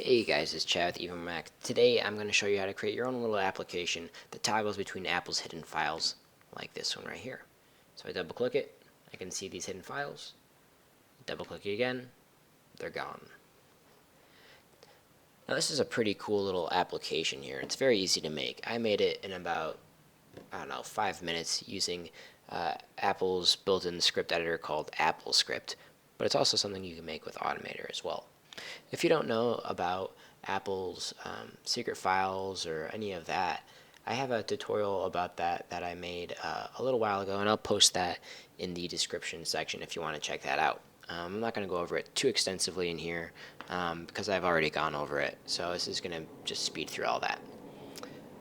Hey guys, it's Chad with Even Mac. Today I'm going to show you how to create your own little application that toggles between Apple's hidden files, like this one right here. So I double click it, I can see these hidden files. Double click it again, they're gone. Now this is a pretty cool little application here. It's very easy to make. I made it in about, 5 minutes using Apple's built-in script editor called AppleScript, but it's also something you can make with Automator as well. If you don't know about Apple's secret files or any of that, I have a tutorial about that I made a little while ago, and I'll post that in the description section if you want to check that out. I'm not going to go over it too extensively in here because I've already gone over it, so this is going to just speed through all that.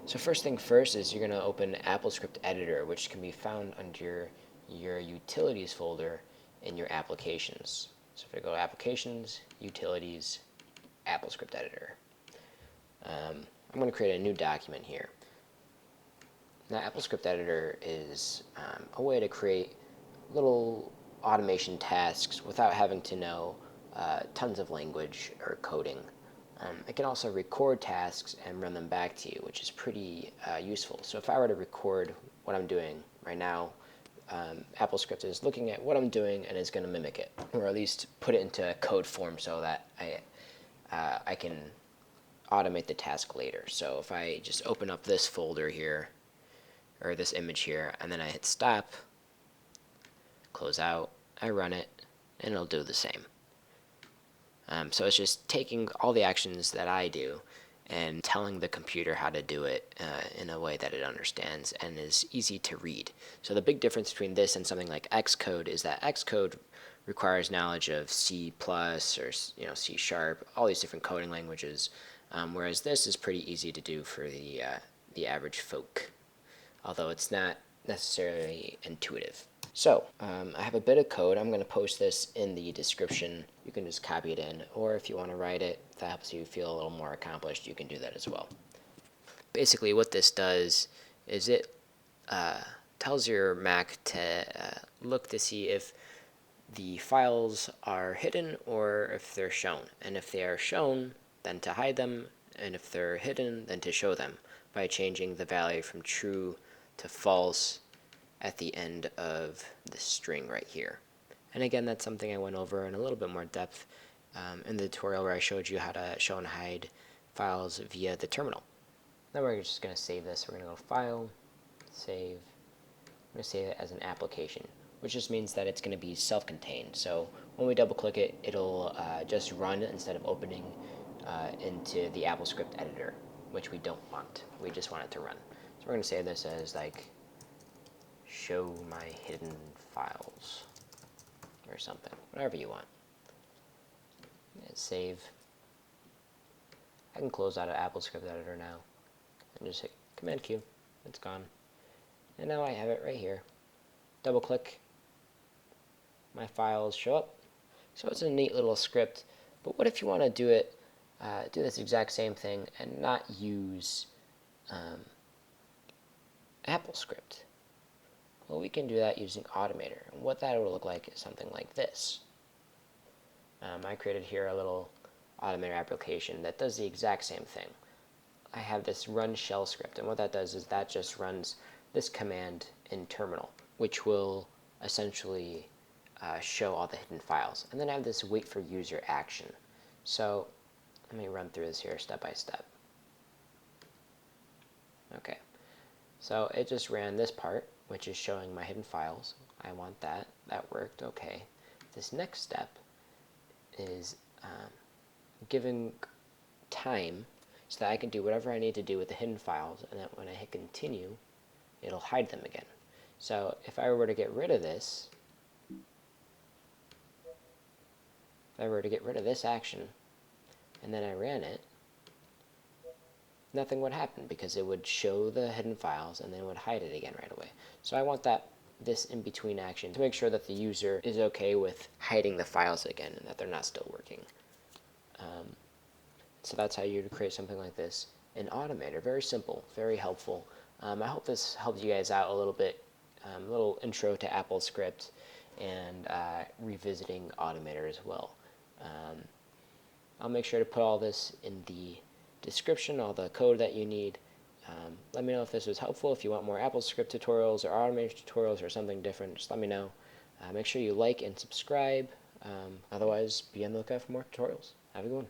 So first thing first is you're going to open AppleScript Editor, which can be found under your Utilities folder in your Applications. So if I go to Applications, Utilities, AppleScript Editor. I'm going to create a new document here. Now AppleScript Editor is a way to create little automation tasks without having to know tons of language or coding. It can also record tasks and run them back to you, which is pretty useful. So if I were to record what I'm doing right now, AppleScript is looking at what I'm doing and is going to mimic it, or at least put it into code form so that I can automate the task later. So if I just open up this folder here, or this image here, and then I hit stop, close out, I run it, and it'll do the same. So it's just taking all the actions that I do and telling the computer how to do it in a way that it understands and is easy to read. So the big difference between this and something like Xcode is that Xcode requires knowledge of C++ or C#, all these different coding languages, whereas this is pretty easy to do for the average folk, although it's not necessarily intuitive. So I have a bit of code. I'm going to post this in the description. You can just copy it in, or if you want to write it, if that helps you feel a little more accomplished, you can do that as well. Basically what this does is it tells your Mac to look to see if the files are hidden or if they're shown. And if they are shown, then to hide them, and if they're hidden, then to show them by changing the value from true to false at the end of the string right here. And again, that's something I went over in a little bit more depth in the tutorial where I showed you how to show and hide files via the terminal. Now we're just going to save this. We're going to go File, Save. I'm going to save it as an application, which just means that it's going to be self-contained. So when we double click it, it'll just run instead of opening into the AppleScript editor, which we don't want. We just want it to run. So we're going to save this as like show my hidden files or something, whatever you want. Hit save. I can close out of AppleScript Editor now and just hit Command Q. It's gone. And now I have it right here. Double click. My files show up. So it's a neat little script. But what if you want to do it, do this exact same thing and not use AppleScript? Well, we can do that using Automator. And what that will look like is something like this. I created here a little Automator application that does the exact same thing. I have this run shell script, and what that does is that just runs this command in terminal, which will essentially show all the hidden files. And then I have this wait for user action. So let me run through this here step by step. Okay, so it just ran this part, which is showing my hidden files. I want that. That worked. Okay. This next step is giving time so that I can do whatever I need to do with the hidden files, and that when I hit continue, it'll hide them again. So if I were to get rid of this, action, and then I ran it, nothing would happen because it would show the hidden files and then it would hide it again right away. So I want this in between action to make sure that the user is okay with hiding the files again and that they're not still working. So that's how you would create something like this in Automator. Very simple, very helpful. I hope this helped you guys out a little bit. A little intro to AppleScript and revisiting Automator as well. I'll make sure to put all this in the description, all the code that you need. Let me know if this was helpful. If you want more AppleScript tutorials or Automator tutorials or something different, just let me know. Make sure you like and subscribe. Otherwise, be on the lookout for more tutorials. Have a good one.